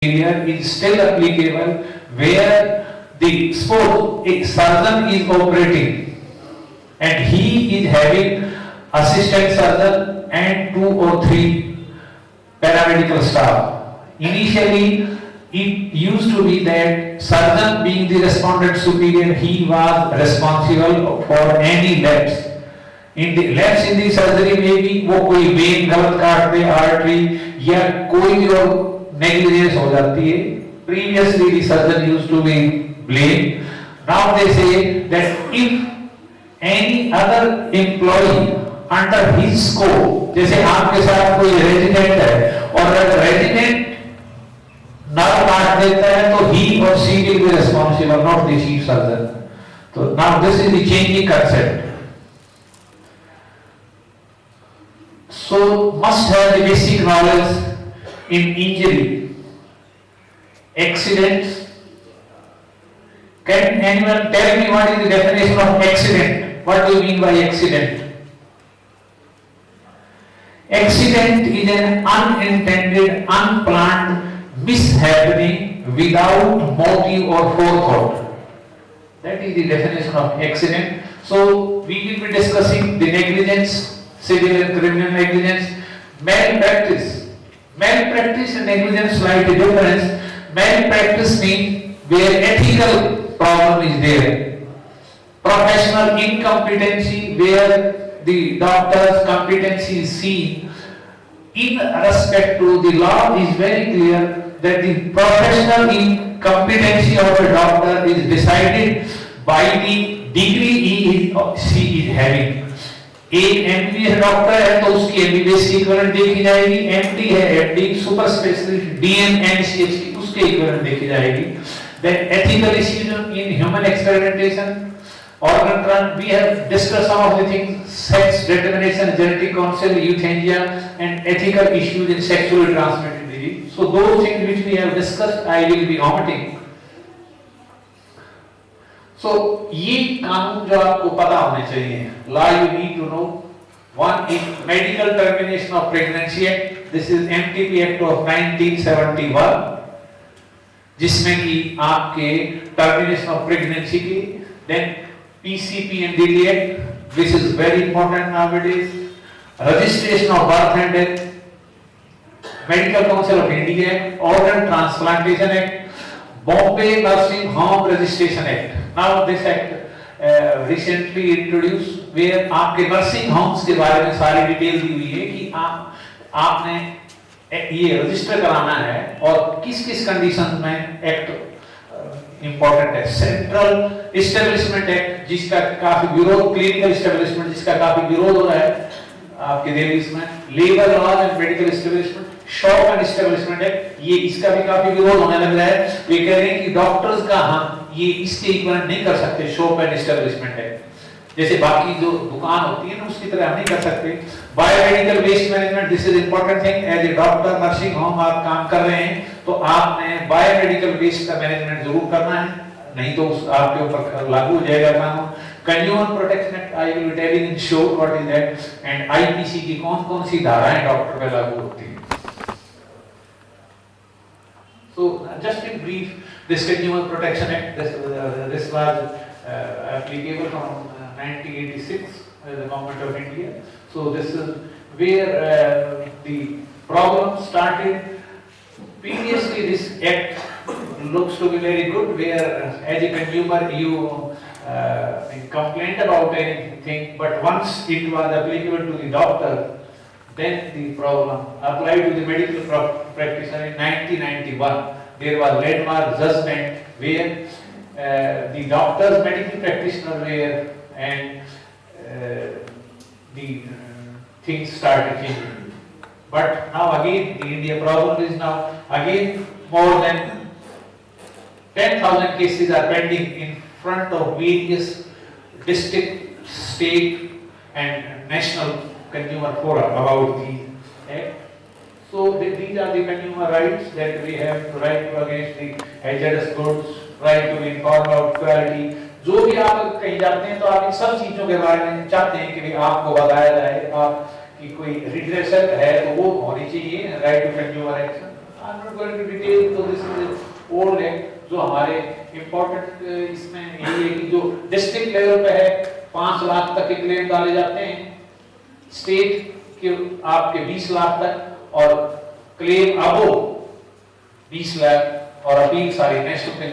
procedure is still applicable where the suppose a surgeon is operating and he is having assistant surgeon and 2 or 3 paramedical staff. Initially, it used to be that surgeon being the respondent superior, he was responsible for any lapse. In the lapse in the surgery में भी वो कोई when गलत काट दे artery या कोई भी और negligence हो जाती है. Previously the surgeon used to be blamed. Now they say that if any other employee under his scope, जैसे आपके साथ कोई रेजिडेंट है और रेजिडेंट नर्व काट देता है तो he or she will be responsible, not the chief surgeon. So now this is the changing concept. So must have the basic knowledge in injury, accidents. Can anyone tell me what is the definition of accident? What do you mean by accident? Accident is an unintended, unplanned mishappening without motive or forethought. That is the definition of accident. So we will be discussing the negligence, civil and criminal negligence, malpractice. Malpractice and negligence slightly difference. Malpractice means where ethical problem is there. Professional incompetency where the doctor's competency is seen. In respect to the law is very clear that the professional incompetency of a doctor is decided by the degree he or she is having. एक MBBS doctor है तो उसकी MBBS की equivalent देखी जाएगी. MD है, MD super specialist DM NCH की उसके इक्विवेलेंट देखी जाएगी. Then ethical issues in human experimentation, organ transplant. We have discussed some of the things: sex determination, genetic counsel, euthanasia, and ethical issues in sexually transmitted disease. So those things which we have discussed, I will be omitting. So ये कानून जो आपको पता होने चाहिए. Law you need to know. One is Medical Termination of Pregnancy Act. This is MTP Act of 1971, जिसमें कि आपके termination of pregnancy की. Then PCP and DD Act, which is very important nowadays. Registration of birth and death. Medical Council of India Act, Organ Transplantation Act, Bombay Nursing Home Registration Act. Now this act recently introduced where आपके nursing homes के बारे में सारी detail दी हुई है कि आपने ये रजिस्टर कराना है और किस किस कंडीशन में एक्ट इम्पोर्टेंट है. सेंट्रल इस्टेब्लिशमेंट एक्ट जिसका काफी विरोध, क्लिनिकल इस्टेब्लिशमेंट जिसका काफी विरोध हो रहा है आपके देश में. Labour laws and medical establishment, shop and establishment act, ये इसका भी काफी विरोध होने लग रहा है. वे कह रहे हैं कि डॉक्टर्स का हम ये इसके इक्विवेलेंट नहीं कर सकते. शॉप एंड इस्टेब्लिशमेंट एक्ट जैसे बाकी जो दुकान होती है ना उसकी तरह हम नहीं कर सकते. Biomedical waste management, this is important thing. As a doctor nursing home आप काम कर रहे हैं तो आपने बायोमेडिकल वेस्ट का मैनेजमेंट जरूर करना है, नहीं तो आपके ऊपर लागू हो जाएगा कानून. Consumer protection act, I will be telling in short what is that. And IPC की कौन-कौन सी धाराएं डॉक्टर पे लागू होती हैं. So just in brief, this Consumer Protection Act, this was applicable from 1986 by the Government of India. So this is where the problem started. Previously, this act looks to be very good, where as a consumer you complained about anything, but once it was applicable to the doctor, then the problem applied to the medical practitioner in 1991. There was landmark judgment where the doctors, medical practitioner were, and the things started changing. But now again, the India problem is now again more than 10,000 cases are pending in front of various district, state, and national consumer forum about the act. So these are the consumer rights that we have: right to against the hazardous goods, right to be informed about quality. जो भी आप कहीं जाते हैं तो आप इन सब चीजों के बारे में चाहते हैं कि आपको बताया जाए. आप कि कोई रिड्रेसल है तो वो होनी चाहिए. Right to consumer action, I'm not going to detail, so this is old है जो हमारे important इसमें यही है कि जो district level पे है 5 लाख तक के क्लेम डाले जाते हैं, state के आपके 20 लाख तक और क्लेम अबो 20 लाख और अपील सारी नेशनल क्लेम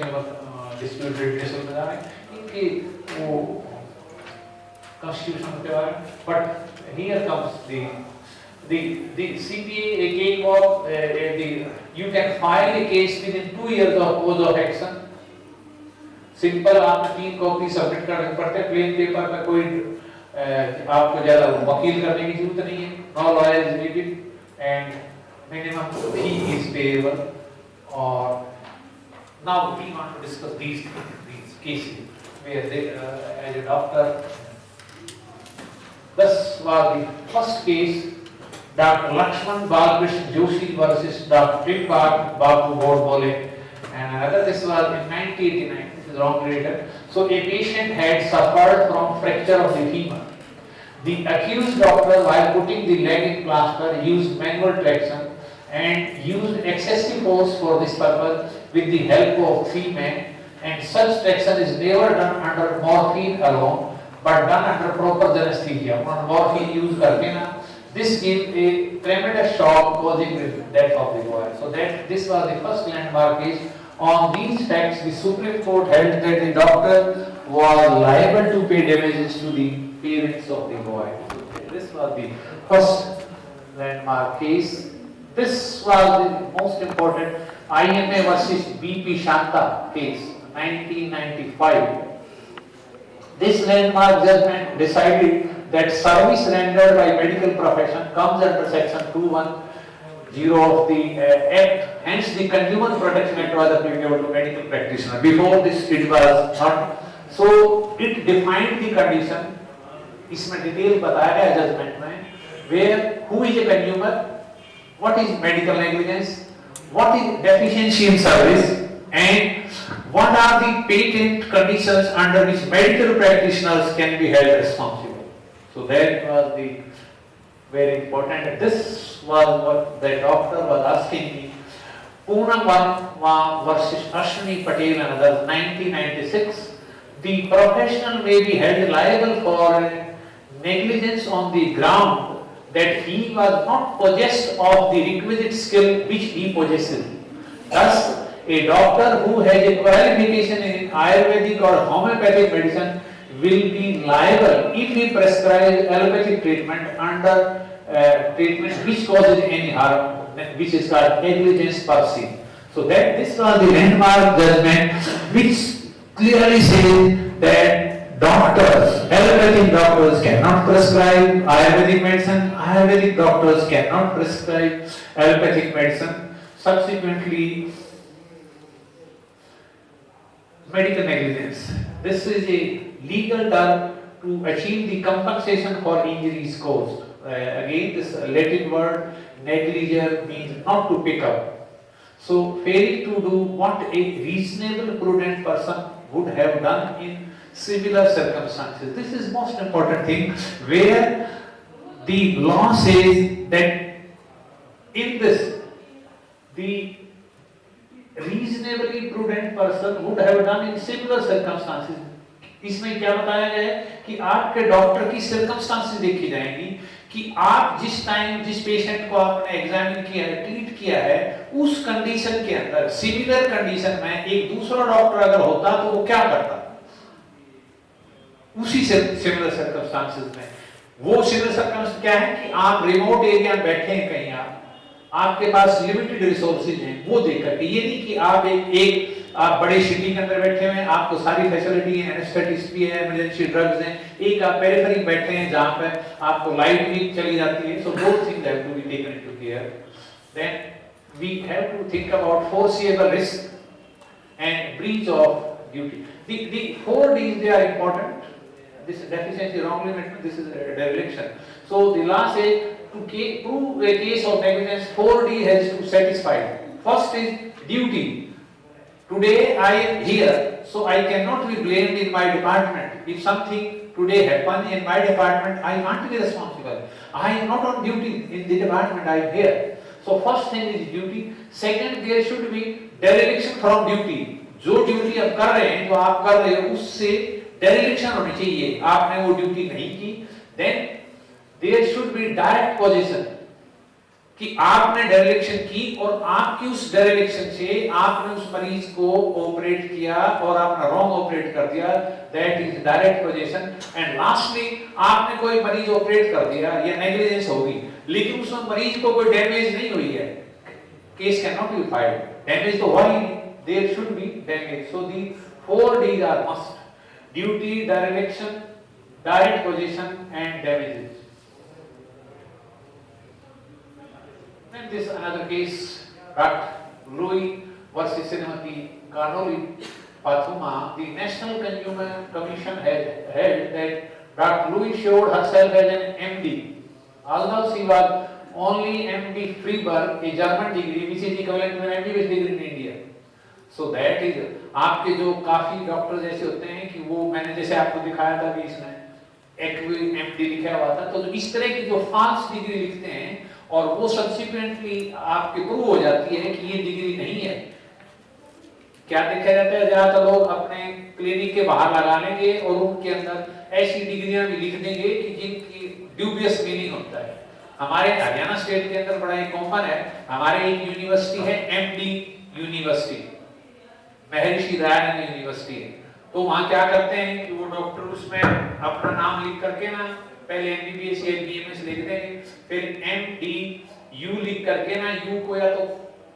डिस्प्यूट रेडिएशन में जा रहे हैं इनकी वो constitution के बारे में, but here comes the CPA came of you can file a case within 2 years of cause of action. Simple आपने 3 कॉपी सबमिट करने पड़ते हैं, प्लेन पेपर में कोई आपको ज्यादा वकील करने की जरूरत नहीं है, no lawyer is needed and minimum fee is payable. Or now we want to discuss these cases where they, as a doctor. This was the first case, Dr. Lakshman Balkrishna Joshi versus Dr. Trimbak Babu Bodbole, and another, this was in 1989, this is wrong later. So a patient had suffered from fracture of the femur. The accused doctor, while putting the leg in plaster, used manual traction and used excessive force for this purpose with the help of female, and such traction is never done under morphine alone, but done under proper anesthesia. On morphine use करके ना, this gave a tremendous shock causing the death of the boy. So that this was the first landmark case. On these facts, the Supreme Court held that the doctor was liable to pay damages to the parents of the boy. This was the first landmark case. This was the most important IMA versus BP Shanta case, 1995. This landmark judgment decided that service rendered by medical profession comes under section 210 of the Act, hence the Consumer Protection Act was applicable to medical practitioner. Before this it was not. So it defined the condition, इसमें detail बताया गया judgement में, where who is a consumer, what is medical negligence, what is deficiency in service, and what are the patent conditions under which medical practitioners can be held responsible. So that was the very important. This was what the doctor was asking me. Poonam versus Ashwini Patel and others, 1996. The professional may be held liable for negligence on the ground that he was not possessed of the requisite skill which he possesses. Thus, a doctor who has a qualification in Ayurvedic or homeopathic medicine will be liable if he prescribes allopathic treatment under treatment which causes any harm, which is called negligence per se. So that this was the landmark judgment which clearly says that doctors, allopathic doctors cannot prescribe Ayurvedic medicine, Ayurvedic doctors cannot prescribe allopathic medicine. Subsequently, medical negligence. This is a legal term to achieve the compensation for injuries caused. Again, this Latin word negligere means not to pick up. So, failing to do what a reasonable, prudent person would have done in similar circumstances. This is most important thing, where the law says that in this, the reasonably prudent person would have done in similar circumstances. इसमें क्या बताया गया है कि आपके doctor की circumstances देखी जाएंगी कि आप जिस टाइम जिस पेशेंट को आपने एग्जामिन किया है, ट्रीट किया है, उस कंडीशन के अंदर सिमिलर कंडीशन में एक दूसरा डॉक्टर अगर होता तो वो क्या करता, उसी सिमिलर सर्कमस्टांसेस में। वो सिमिलर सर्कमस्टांस क्या है कि आप रिमोट एरिया में बैठे हैं कहीं, आपके पास लिमिटेड रिसोर्सेज हैं, वो देख करके, ये नहीं कि आप आप बड़े सिटी के अंदर बैठे हुए हैं, आपको सारी फैसिलिटी है, एनेस्थेटिस्ट भी है, इमरजेंसी ड्रग्स हैं, एक आप पेरिफेरी बैठे हैं जहां पे आपको लाइट भी चली जाती है. So both things have to be taken into care. Then we have to think about foreseeable risk and breach of duty. The 4 Ds, they are important. This deficiency, wrongly mentioned, this is a dereliction. So the law says to prove a case of negligence, 4D has to satisfy. First is duty. Today I am here, so I cannot be blamed in my department. If something today happens in my department, I want to be responsible. I am not on duty in the department, I am here. So first thing is duty. Second, there should be dereliction from duty. जो duty आप कर रहे हैं, जो आप कर रहे हो, उससे dereliction होनी चाहिए, आपने वो ड्यूटी नहीं की. Then there should be direct possession, कि आपने dereliction की और आपकी उस dereliction से आपने उस मरीज को ऑपरेट किया और आपने रॉन्ग ऑपरेट कर दिया, that is direct possession. And lastly, आपने कोई मरीज ऑपरेट कर दिया या नेग्लिजेंस होगी, लेकिन उसमें मरीज को कोई डैमेज नहीं हुई है, case can not be filed. Damage तो हुआ ही नहीं, there should be damage. So the 4 D's are must: duty, dereliction, direct possession and damages. Then this another case, Dr. Louis versus Srimati Connolly Pathuma. The National Consumer Commission had held that Dr. Louis showed herself as an MD, although she was only MD Freeber, a German degree which is equivalent to an MBBS degree in India. So that is, आपके जो काफी doctor जैसे होते हैं कि वो, मैंने जैसे आपको दिखाया था कि इसमें MD लिखा हुआ था, तो इस तरह की जो फाल्स डिग्री लिखते हैं और वो सब्सिक्वेंटली आपके प्रूव हो जाती है कि ये डिग्री नहीं है. क्या देखा जाता है, ज्यादातर लोग अपने क्लिनिक के बाहर लगा लेंगे और उनके अंदर ऐसी डिग्रियां भी लिख देंगे कि जिनकी ड्यूबियस मीनिंग होता है. हमारे हरियाणा स्टेट के अंदर बड़ा ही कॉमन है. हमारे एक यूनिवर्सिटी है MD university, Maharshi Dayanand university है. तो वहां क्या करते हैं कि वो डॉक्टर उसमें अपना नाम लिख करके ना पहले MBBS या BMS लिख देंगे, फिर MDU लिख करके ना U को या तो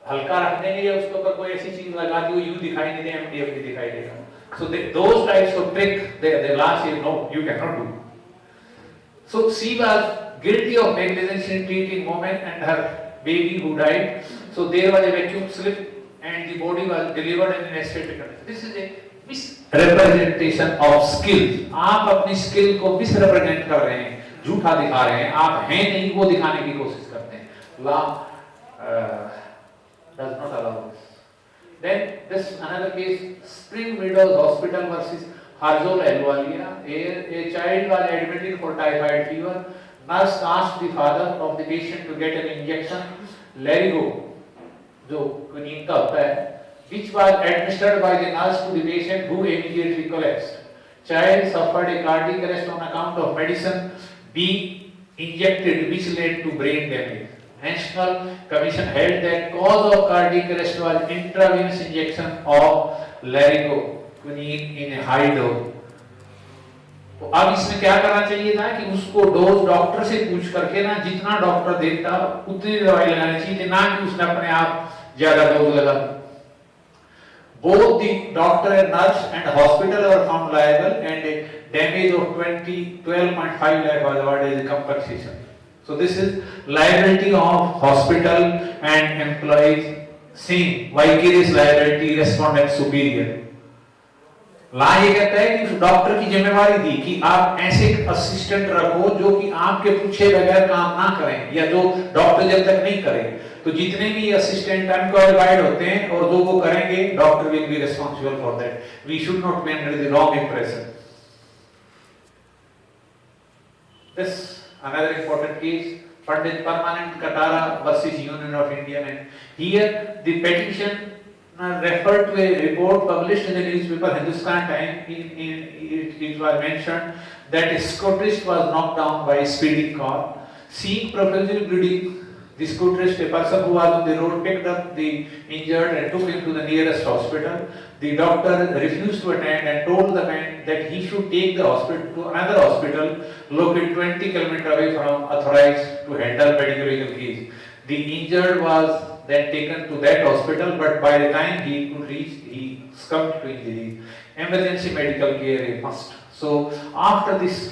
हल्का रख देंगे या उसके ऊपर कोई ऐसी चीज लगा दी वो U दिखाई नहीं दे, MD दिखाई देगा. So those types of trick the last year, no, you cannot do. So she was guilty of negligence in treating woman and her baby who died. So there was a vacuum slip and the body was delivered in an aesthetic condition. This is a misrepresentation of skill. आप अपनी skill को misrepresent कर रहे हैं, झूठा दिखा रहे हैं, आप हैं नहीं वो दिखाने की कोशिश करते हैं. Law does not allow this. Then this another case, Spring Meadows Hospital versus Harjol Ahluwalia. A child was admitted for typhoid fever. Nurse asked the father of the patient to get an injection, Larigo, जो quinine का होता है, which was administered by the nurse to the patient who immediately collapsed. Child suffered a cardiac arrest on account of medicine being injected, which led to brain damage. National Commission held that cause of cardiac arrest was intravenous injection of Larigo, quinine in a high dose. तो अब इसमें क्या करना चाहिए था कि उसको dose doctor से पूछ करके ना, जितना डॉक्टर देता उतनी दवाई लगानी चाहिए, ना कि उसने अपने आप ज्यादा डोज लगा. Both the doctor and nurse and hospital were found liable and a damage of 12.5 lakh was awarded as a compensation. So this is liability of hospital and employees, same vicarious liability, respondent superior. ला ये कहता है कि उस doctor की जिम्मेवारी दी कि आप ऐसे असिस्टेंट रखो जो कि आपके पूछे बगैर काम ना करें या जो डॉक्टर जब तक नहीं करे. तो जितने भी असिस्टेंट अनक्वालिफाइड होते हैं और जो वो करेंगे, doctor will be responsible for that. We should not be under the wrong impression. This another important case, Pandit Permanent Katara versus Union of Indian Men. Here the petition referred to a report published in the newspaper Hindustan Times. It was mentioned that a scooterist was knocked down by a speeding car. Seeing profusely bleeding, the scooterist, a person who was on the road, picked up the injured and took him to the nearest hospital. The doctor refused to attend and told the man that he should take the hospital to another hospital located 20 km away from authorized to handle medical legal case. The injured was then taken to that hospital, but by the time he could reach, he succumbed to injuries. Emergency medical care is must. So after this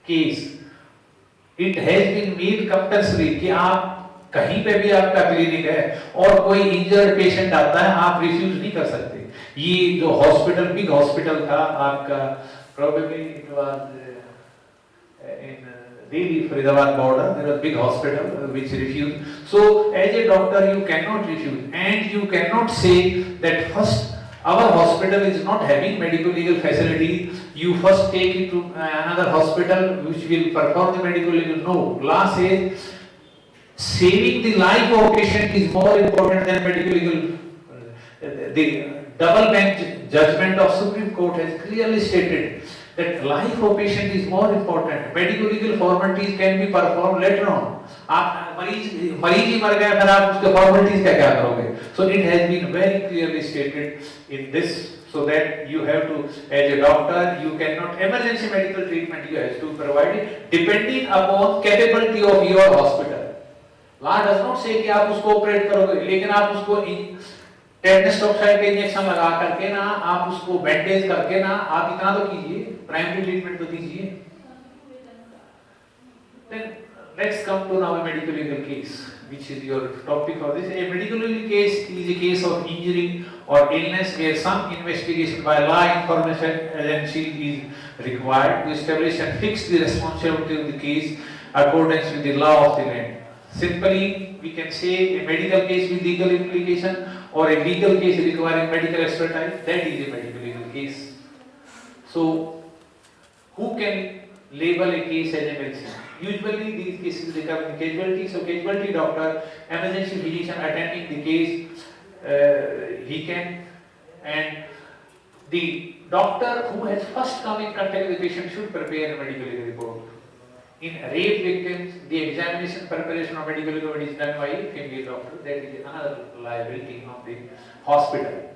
case, it has been made compulsory कि आप कहीं पे भी आपका clinic है और कोई injured patient आता है, आप रिफ्यूज नहीं कर सकते. ये जो हॉस्पिटल, बिग हॉस्पिटल था आपका, probably it was in Delhi, Faridabad border, there was a big hospital which refused. So as a doctor you cannot refuse, and you cannot say that first our hospital is not having medical legal facility, you first take it to another hospital which will perform the medical legal. No, law says Saving the life of a patient is more important than medical legal. The double bench judgment of Supreme Court has clearly stated that life of patient is more important. Medical legal formalities can be performed later on. आप मरीज ही मर गया, फिर आप उसके formalities क्या करोगे? So it has been very clearly stated in this, so that you have to, as a doctor, you cannot emergency medical treatment you have to provide it depending upon capability of your hospital. Law does not say कि आप उसको operate करोगे, लेकिन आप उसको tetanus toxoid का injection लगा करके ना, आप उसको बैंडेज करके ना, आप इतना तो कीजिए, प्राइमरी ट्रीटमेंट तो दीजिए. Then let's come to now a medical legal case, which is your topic for this. A medical legal case is a case of injury or illness where some investigation by law enforcement agency is required to establish and fix the responsibility of the case according to the law of the land. Simply, we can say a medical case with legal implication or a legal case requiring medical expertise, that is a medical legal case. So, who can label a case as emergency? Usually, these cases become in casualty. So, casualty doctor, emergency physician attending the case, he can, and the doctor who has first come in contact with the patient should prepare a medical legal report. In rape victims, the examination preparation of medical report is done by a female doctor. That is another liability of the hospital.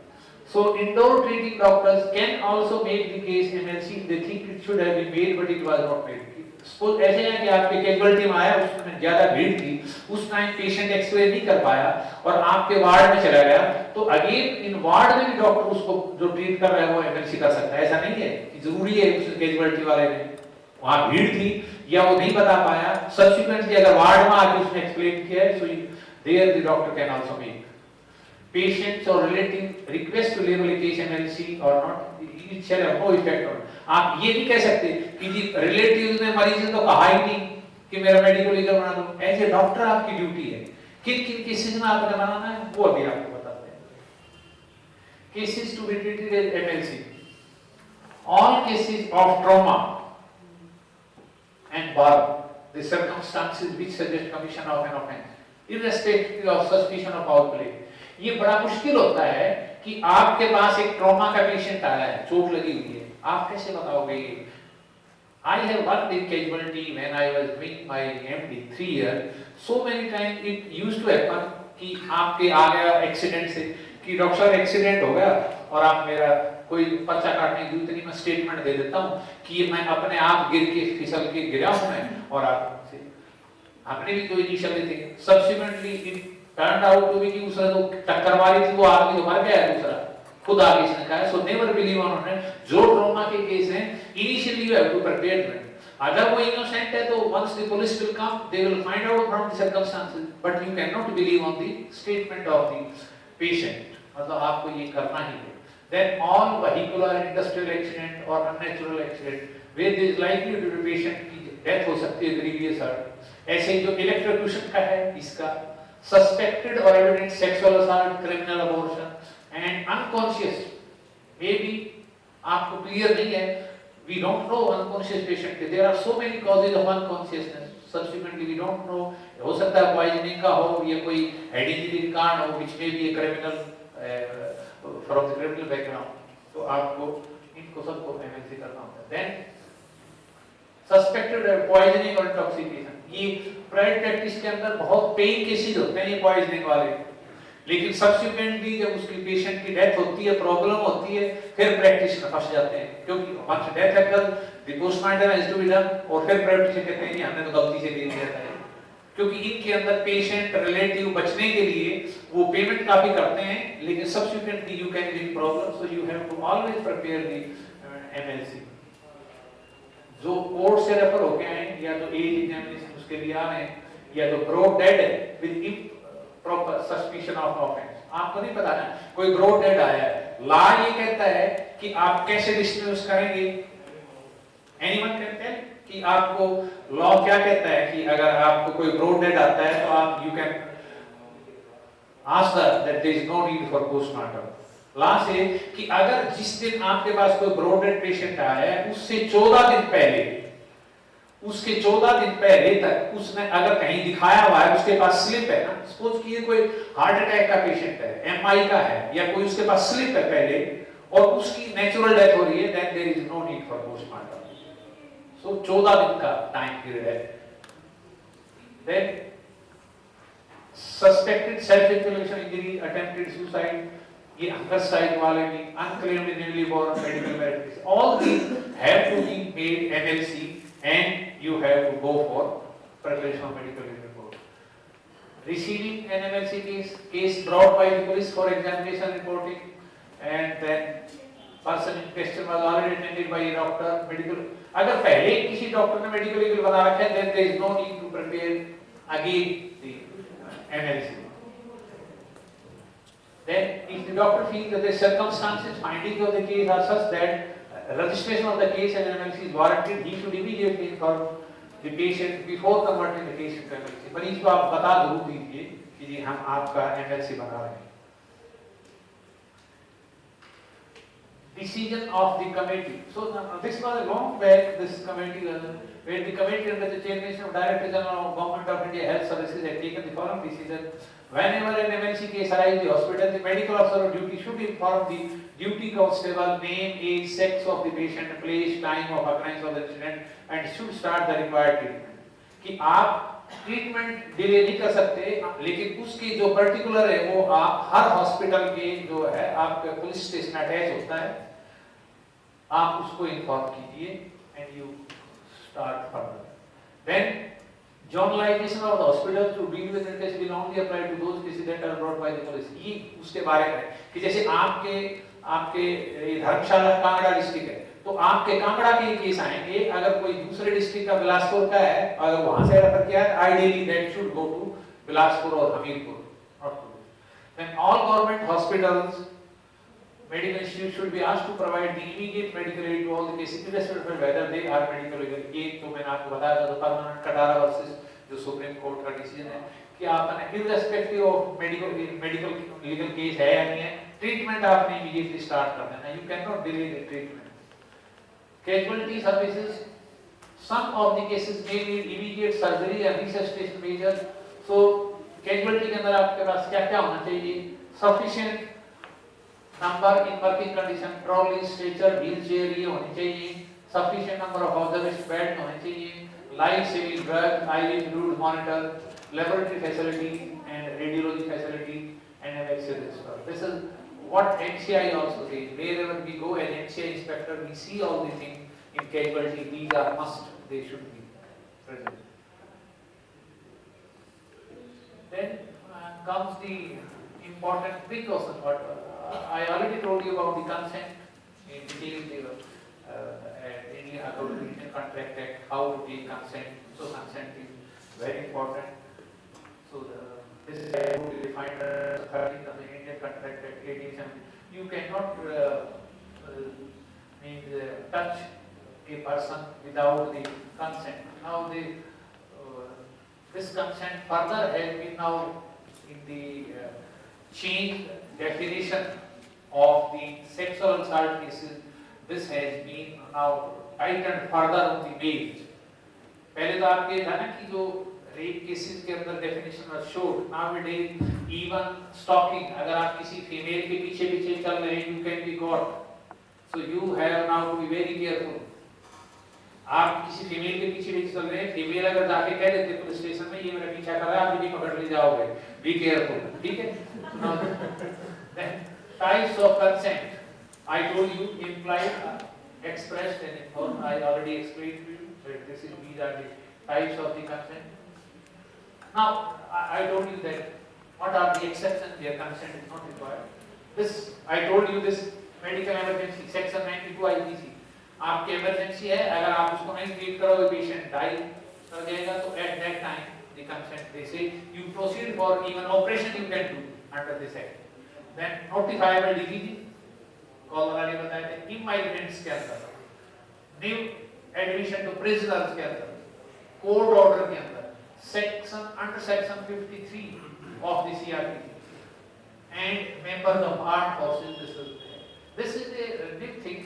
So, indoor treating doctors can also make the case emergency. They think it should have been made, but it was not made. Suppose ऐसे है कि आपके casualty में आया, उसमें ज़्यादा भीड़ थी, उस टाइम पेशेंट एक्सरे नहीं कर पाया और आपके वार्ड में चला गया, तो अगेन इन वार्ड में भी डॉक्टर उसको जो ट्रीट कर रहा है वो एमएलसी कर सकता है. ऐसा नहीं है कि जरूरी है उस कैजुअलिटी वाले ने, वहाँ भीड़ थी या वो नहीं बता पाया, सब्सिक्वेंटली अगर वार्ड में आके उसने एक्सप्लेन किया है, so there the doctor can also make. Patients or relative request to label a case MLC or not, it shall have no effect on. आप ये नहीं कह सकते कि जी रिलेटिव्स ने मरीज ने तो कहा ही नहीं कि मेरा मेडिकल लीगल बना दो. एज ए डॉक्टर आपकी ड्यूटी है किन किन केसेस में आपने बनाना है वो अभी आपको बताते हैं. Cases to be treated as MLC, all cases of trauma and burn, the circumstances which suggest commission of an offence, irrespective of suspicion of foul play. ये बड़ा मुश्किल होता है कि आपके पास एक ट्रॉमा का पेशेंट आया है, चोट लगी हुई है, आप कैसे बताओगे? I have worked in casualty when I was doing my MD 3 years. So many times it used to happen कि आपके आ गया एक्सीडेंट से कि डॉक्टर साहब एक्सीडेंट हो गया और आप मेरा कोई पर्चा काटने की जरूरत नहीं, मैं स्टेटमेंट दे देता हूँ कि ये मैं अपने आप गिर के फिसल के गिरा हूँ मैं, और आपसे आपने भी कोई इनिशियल थे. Subsequently it turned out to be कि उसने तो टक्कर मारी थी, वो आदमी तो मर गया, दूसरा खुद आगे इसने कहा. सो नेवर बिलीव ऑन उन्होंने जो ट्रॉमा के केस हैं initially you have to prepare them. अगर वो इनोसेंट है तो once the police will come they will find out from the circumstances, but you can not believe on the statement of the patient. मतलब आपको ये करना ही है. Then all vehicular and industrial accident or unnatural accident where there is likely to be patient की death हो सकती है, grievous hurt. ऐसे जो electrocution का है इसका, suspected or evident sexual assault, criminal abortion and unconscious, maybe आपको clear नहीं है, we don't know unconscious patient. There are so many causes of unconsciousness. Subsequently we don't know, हो सकता है poisoning का हो या कोई head injury का कारण हो, which may be a criminal from the criminal background. तो आपको इनको सबको MLC करना होता है. Then suspected poisoning or intoxication, ये प्राइवेट प्रैक्टिस के अंदर बहुत पेइंग केसेस होते हैं ये पॉइजनिंग वाले, लेकिन सब्सिक्वेंटली जब उसकी पेशेंट की डेथ होती है, प्रॉब्लम होती है, फिर प्रैक्टिस में फंस जाते हैं क्योंकि once death happen the postmortem has to be done, और फिर प्रैक्टिस कहते हैं कि हमने तो गलती से दे दिया था, क्योंकि इनके अंदर पेशेंट रिलेटिव बचने के लिए वो पेमेंट काफी करते हैं, लेकिन subsequently you can get problem. So you have to always prepare the MLC. जो कोर्ट से रेफर होके आए या तो एज एग्जामिनेशन उसके लिए आ रहे हैं या तो ब्रोड डेड है with proper suspicion of offence. आपको नहीं पता ना, कोई ब्रोड डेड आया है, लॉ ये कहता है कि आप कैसे डिस्मिस करेंगे. एनीवन कैन टेल कि आपको लॉ क्या कहता है कि अगर आपको कोई ब्रोड डेड आता है तो आप you can ask that there is no need for postmortem. Law से कि अगर जिस दिन आपके पास कोई ब्रोड डेड पेशेंट आया है उससे 14 दिन पहले उसके 14 दिन पहले तक उसने अगर कहीं दिखाया हुआ है, उसके पास स्लिप है ना, सपोज कीजिए कोई हार्ट अटैक का पेशेंट है, एमआई का है, या कोई उसके पास स्लिप है पहले और उसकी नेचुरल डेथ हो रही है, then there is no need for postmortem. So 14 दिन का टाइम पीरियड है। Then suspected self infliction injury, attempted suicide, ये अंगस साइड वाले भी, unclaimed newly born medical marriage, all these have to be made MLC and you have to go for preparation of medical report. Receiving an MLC case brought by the police for examination reporting, and then person in question was already attended by a doctor, medical, अगर पहले किसी doctor ने medical legal बना रखा है, then there is no need to prepare again the MLC. Then if the doctor feels that the circumstances findings of the case are such that registration of the case as MLC is warranted, he should immediately inform the patient before converting the case to MLC. मरीज को आप बता जरूर दीजिए कि जी हम आपका MLC बना रहे हैं। Decision of the committee. So this was a long back. This committee where the committee under the chairmanship of Director General of Government of India Health Services had taken the following decision: whenever an MLC case arises in the hospital, the medical officer of duty should inform the duty constable name, age, sex of the patient, place, time of occurrence of the incident, and should start the required treatment. कि आप treatment delay नहीं कर सकते, लेकिन उसकी जो particular है वो आप हर हॉस्पिटल के जो है आपका पुलिस स्टेशन अटैच होता है, आप उसको इन्फॉर्म कीजिए and you start further. Then journalization of the hospital to deal with it will only apply to those cases that are brought by the police. ये उसके बारे में कि जैसे आपके धर्मशाला कांगड़ा डिस्ट्रिक्ट है, तो आपके कांगड़ा के केस आएंगे, अगर कोई दूसरे डिस्ट्रिक्ट का बिलासपुर का है, अगर वहां से रेफर किया है, ideally that should go to Bilaspur और Hamirpur. Then all government hospitals, medical institutes should be asked to provide the immediate medical aid to all the cases, irrespective of whether they are medical legal. एक तो मैंने आपको बताया था, permanent Katara versus जो supreme court का decision है कि आपने irrespective of medical legal case है या नहीं है, ट्रीटमेंट आपने इमीडिएटली स्टार्ट कर देना. You cannot delay the treatment. Casualty services, some of the cases may need immediate surgery and resuscitation measures. So casualty के अंदर आपके पास क्या क्या होना चाहिए? Sufficient number in working condition, trolley, stretcher, wheelchair ये होनी चाहिए. Sufficient number of observation beds होने चाहिए. Life-saving drugs, IV fluid monitor, laboratory facility and radiology facility, and an X-ray register. This is what NCI also says. Wherever we go as NCI inspector, we see all these things in casualty. These are must. They should be present. Then comes the important precaution. I already told you about the consent in detail. Any Indian Contract Act, how to take consent. So consent is very important. So this is defined as 13th of the Indian Contract Act 1870. You cannot touch a person without the consent. Now this consent further has been now in the changed definition of the sexual assault cases. This has been now tightened further on the base. पहले तो आपके जाना कि जो rape cases के अंदर definition was showed. Nowadays even stalking, अगर आप किसी फीमेल के पीछे पीछे चल रहे हैं, you can be caught. So you have now to be very careful. आप किसी फीमेल के पीछे पीछे चल रहे हैं, फीमेल अगर जाके कह देते पुलिस स्टेशन में ये मेरा पीछा कर रहा है, आप भी पकड़ ले जाओगे. Be careful. ठीक है? Then types of consent. I told you implied, expressed and informed. I already explained to you that these are the types of the consent. Now I told you that what are the exceptions where consent is not required. This I told you this medical emergency section 92 IPC. आपकी emergency है, अगर आप उसको नहीं treat करोगे patient die कर जाएगा, तो at that time the consent they say you proceed for even operation you can do under this act. Then notifiable disease. Call वाले बताए थे इमाइग्रेंट्स के अंदर, न्यू एडमिशन टू प्रिजनर्स के अंदर, कोर्ट ऑर्डर के अंदर, section under section 53 of the CrPC and members of armed forces. This is a big thing.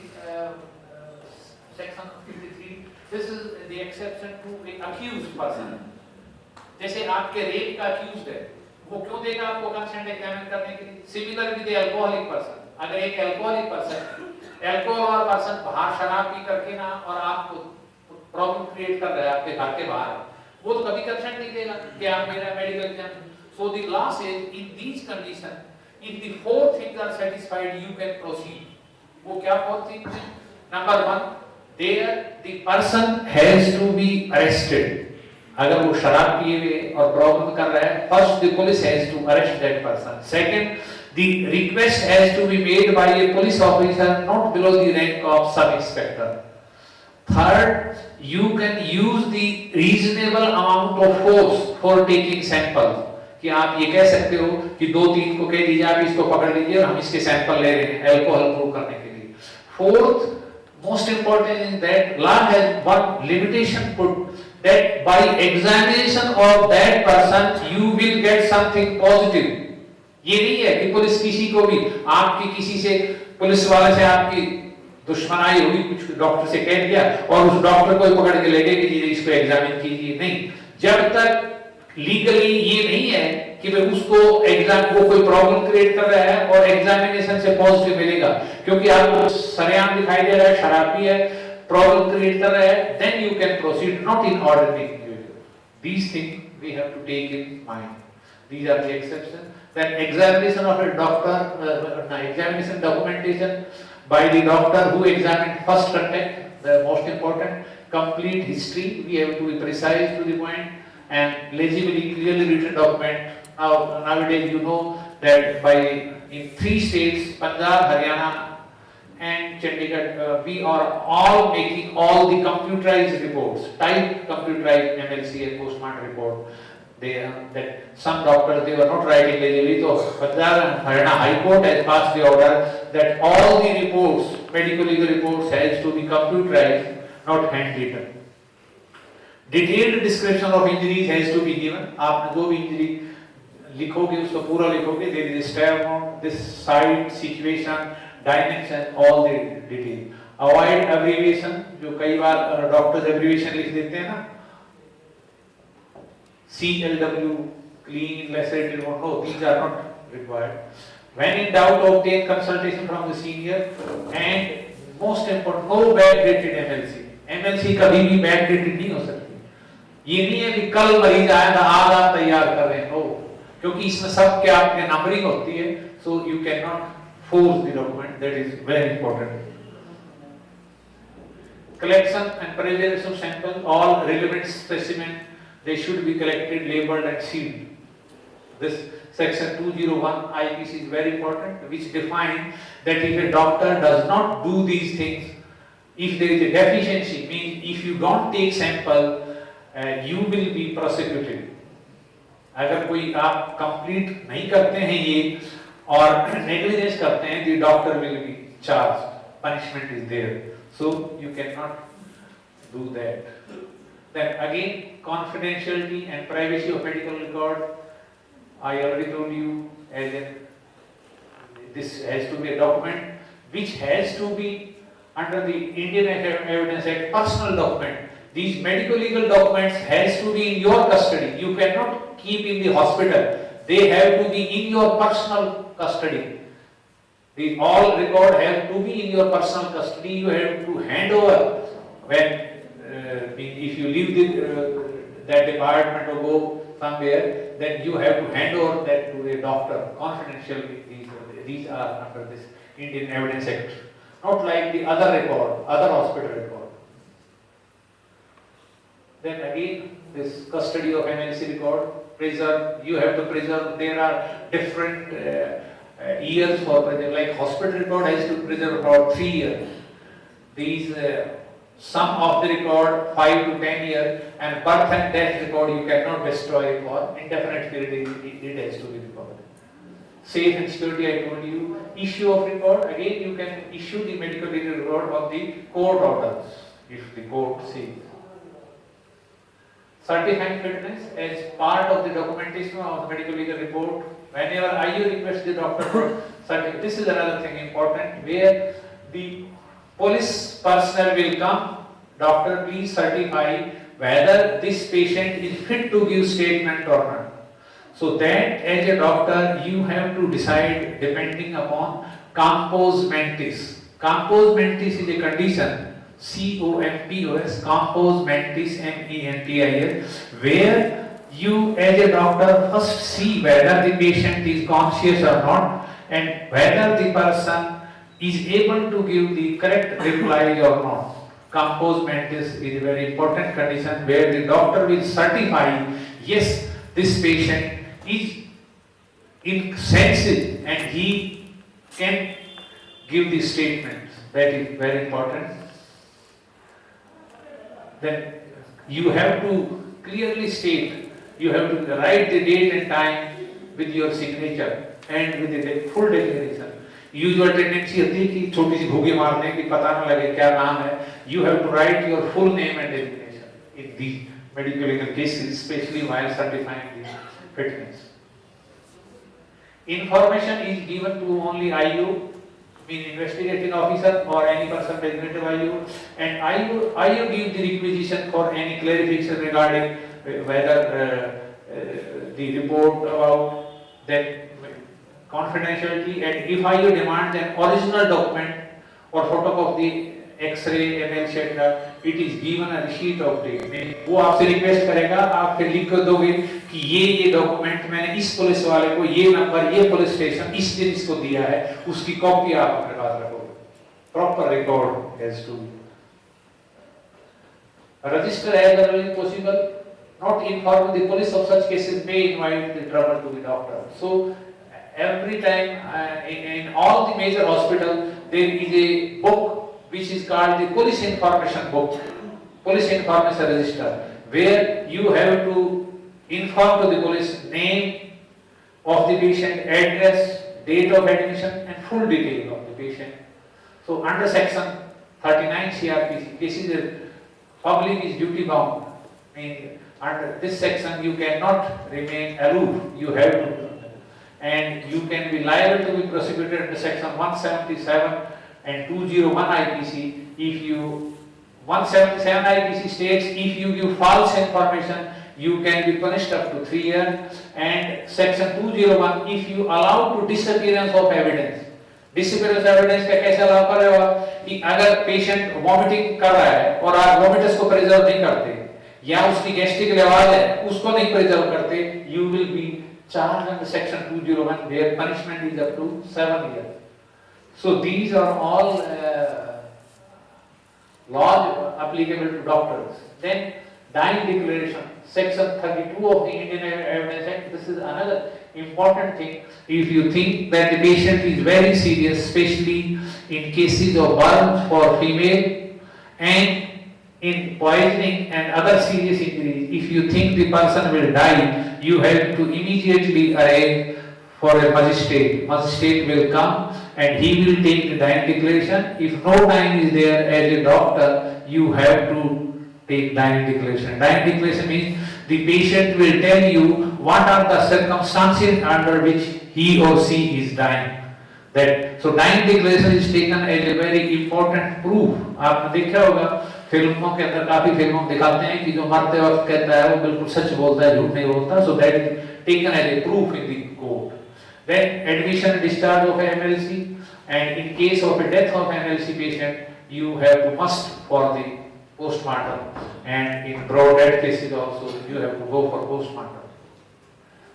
Section 53. This is the exception to the accused person. जैसे आपके rape का accused है, वो क्यों देगा आपको consent examine करने के लिए? Similar with the alcoholic person. अगर एक alcoholic person बाहर शराब पी करके ना और आपको प्रॉब्लम क्रिएट कर रहा है आपके घर के बाहर, वो तो कभी कंसेंट नहीं देगा कि आप मेरा medical exam. So the law says in these conditions, if the four things are satisfied, you can proceed. वो क्या four things हैं? Number one, there the person has to be arrested. अगर वो शराब पिए हुए और प्रॉब्लम कर रहा है, first the police has to arrest that person. Second, the request has to be made by a police officer not below the rank of sub-inspector. Third, you can use the reasonable amount of force for taking samples. कि आप ये कह सकते हो कि 2-3 को कह दीजिए आप इसको पकड़ लीजिए और हम इसके सैंपल ले रहे हैं अल्कोहल प्रूव करने के लिए. Fourth, most important is that law has one limitation put that by examination of that person you will get something positive. ये नहीं है कि पुलिस किसी को भी आपकी किसी से पुलिस वाले से आपकी दुश्मनाई होगी, कुछ डॉक्टर से कह दिया और उस डॉक्टर को पकड़ के ले गए कि इसको एग्जामिन कीजिए. नहीं, जब तक लीगली ये नहीं है कि भाई उसको एग्जाम वो कोई प्रॉब्लम क्रिएट कर रहा है और एग्जामिनेशन से पॉजिटिव मिलेगा, क्योंकि आपको सरेआम दिखाई दे रहा है शराबी है, प्रॉब्लम क्रिएट कर रहा है, then you can proceed, not in orderly individual. These things we have to take in mind. These are the exceptions. Then examination of a doctor, examination documentation by the doctor who examined first contact, the most important, complete history. We have to be precise to the point and legibly, clearly written document. Nowadays, you know that in 3 states, Punjab, Haryana, and Chandigarh, we are all making all the computerized reports, typed computerized MLC and postmortem report. That some doctors they were not writing legibly, so Punjab and Haryana High Court has passed the order that all the reports, medical legal reports, has to be computerized, not handwritten. Detailed description of injuries has to be given. आपने जो भी injury लिखोगे उसको पूरा लिखोगे. There is a stab wound, this site, situation, dimension, all the detail. Avoid abbreviation. जो कई बार doctors abbreviation लिख देते हैं ना, CLW, clean, lacerated wound. No, these are not required. When in doubt, obtain consultation from the senior. And most important, no backdated MLC. MLC कभी भी backdated नहीं हो सकती. ये नहीं है कि कल मरीज आया था आज आप तैयार कर रहे हो, क्योंकि इसमें सब क्या आपके नंबरिंग होती है. So you cannot force the document. That is very important. Collection and preservation of sample, all relevant specimen. They should be collected, labeled and sealed. This section 201 IPC is very important, which defines that if a doctor does not do these things, if there is a deficiency, means if you don't take sample, you will be prosecuted. अगर कोई आप complete नहीं करते हैं ये और negligence करते हैं, the doctor will be charged. Punishment is there. So you cannot do that. Then again, confidentiality and privacy of medical record. I already told you, this has to be a document which has to be under the Indian Evidence Act, personal document. These medical legal documents has to be in your custody. You cannot keep in the hospital. They have to be in your personal custody. The all record have to be in your personal custody. You have to hand over when if you leave that department or go somewhere, then you have to hand over that to a doctor confidentially. These are under this Indian Evidence Act, not like the other record, other hospital record. Then again, this custody of MLC record, preserve. You have to preserve. There are different years for preserve. Like hospital record has to preserve about 3 years. These some of the record 5 to 10 years, and birth and death record you cannot destroy for indefinite period. It has to be recorded. Safe and security, I told you. Issue of record, again you can issue the medical legal record on the court orders if the court says. Certifying fitness as part of the documentation of the medical legal report. Whenever IU requests the doctor for certificate, this is another thing important, where the police personnel will come, doctor please certify whether this patient is fit to give statement or not. So that as a doctor you have to decide depending upon compos mentis. Compos mentis is a condition, COMPOS, compos mentis, MENTIS, where you as a doctor first see whether the patient is conscious or not and whether the person is able to give the correct replies or not. Compos mentis is a very important condition where the doctor will certify, yes, this patient is in senses and he can give the statements. That is very important. Then you have to clearly state, you have to write the date and time with your signature and with the full declaration. Usual tendency होती है कि छोटी सी घुगी मारने की पता न लगे क्या नाम है. You have to write your full name and designation in these medical legal cases, especially while certifying the fitness. Information is given to only IU, mean investigating officer or any person designated by IU, and IU give the requisition for any clarification regarding whether the report about that confidentiality, and if IU demands an original document or photocopy X-ray, etc., it is given a receipt of date. वो आपसे request करेगा, आप फिर लिख कर दोगे कि ये डॉक्यूमेंट मैंने इस पुलिस वाले को ये नंबर ये पुलिस स्टेशन इस दिन इसको दिया है, उसकी कॉपी आप अपने पास रखोगे. Proper record has to register as early as possible. Not inform the police of such cases may invite the trouble to the doctor. So every time in all the major hospitals there is a book which is called the police information book, police information register, where you have to inform to the police name of the patient, address, date of admission and full detail of the patient. So under section 39 CRPC, cases public is duty bound. I mean, under this section you cannot remain aloof, you have to, and you can be liable to be prosecuted under section 177 and 201 IPC if you 177 IPC states if you give false information you can be punished up to 3 years, and section 201 if you allow to disappearance of evidence. Disappearance of evidence का कैसे allow कर रहे हो कि अगर patient vomiting कर रहा है और आप vomiters को preserve नहीं करते या उसकी gastric लेवल है उसको नहीं preserve करते, you will be charged under section 201 where punishment is up to 7 years. So these are all laws applicable to doctors. Then dying declaration, section 32 of the Indian Evidence Act. This is another important thing. If you think that the patient is very serious, especially in cases of burns for female and in poisoning and other serious injuries, if you think the person will die, you have to immediately arrange for a magistrate. Magistrate will come and he will take the dying declaration. If no time is there as a doctor, you have to take dying declaration. Dying declaration means the patient will tell you what are the circumstances under which he or she is dying. That so dying declaration is taken as a very important proof. आपने देखा होगा फिल्मों के अंदर काफी फिल्मों में दिखाते हैं कि जो मरते वक्त कहता है वो बिल्कुल सच बोलता है, झूठ नहीं बोलता. So that is taken as a proof in the court. Then admission and discharge of MLC, and in case of a death of MLC patient, you have to must for the postmortem, and in broad death cases also you have to go for postmortem.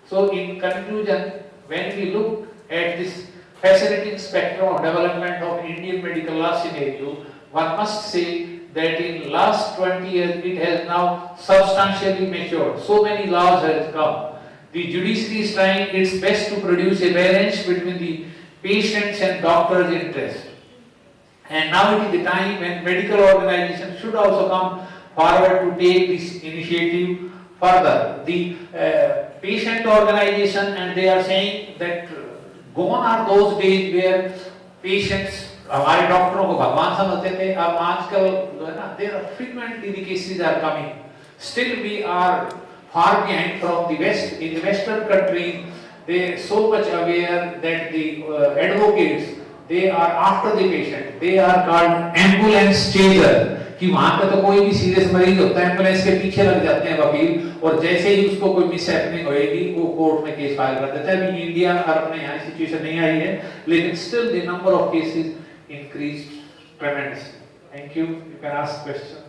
So in conclusion, when we look at this fascinating spectrum of development of Indian medical law scenario, one must say that in last 20 years it has now substantially matured. So many laws have come. The judiciary is trying its best to produce a balance between the patient's and doctor's interest. And now it is the time when medical organizations should also come forward to take this initiative further. The patient organization, and they are saying that gone are those days where patients, हमारे डॉक्टरों को भगवान समझते थे, अब आजकल जो है ना, there are frequently the cases are coming. Still we are far behind from the West. In the Western countries, they are so much aware that the advocates, they are after the patient. They are called ambulance chaser. कि वहां पे तो कोई भी serious मरीज होता है ambulance के पीछे लग जाते हैं वकील, और जैसे ही उसको कोई मिस हैपनिंग होएगी वो कोर्ट में केस फाइल कर देता है। अभी इंडिया और अपने यहाँ सिचुएशन नहीं आई है, लेकिन still the number of cases increase tremendously. Thank you can ask question.